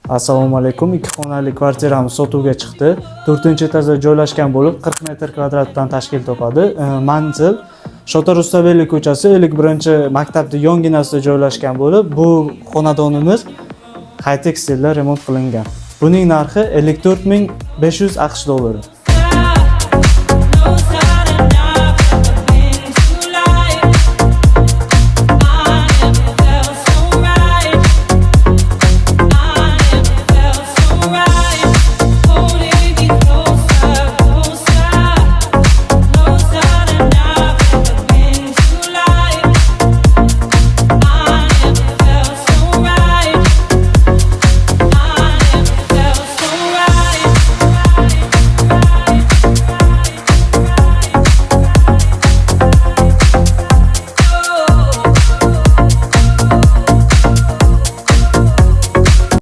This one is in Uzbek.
Assalomu alaykum. 2 xonali kvartiramiz sotuvga chiqdi. 4-etajda joylashgan bo'lib, 40 metr kvadratdan tashkil topadi. Manzil Shotor Ustabekli ko'chasi 51-maktabning yonginasida joylashgan bo'lib, bu xonadonimiz high-tech stilda remont qilingan. Buning narxi 54.500 AQSh dollari.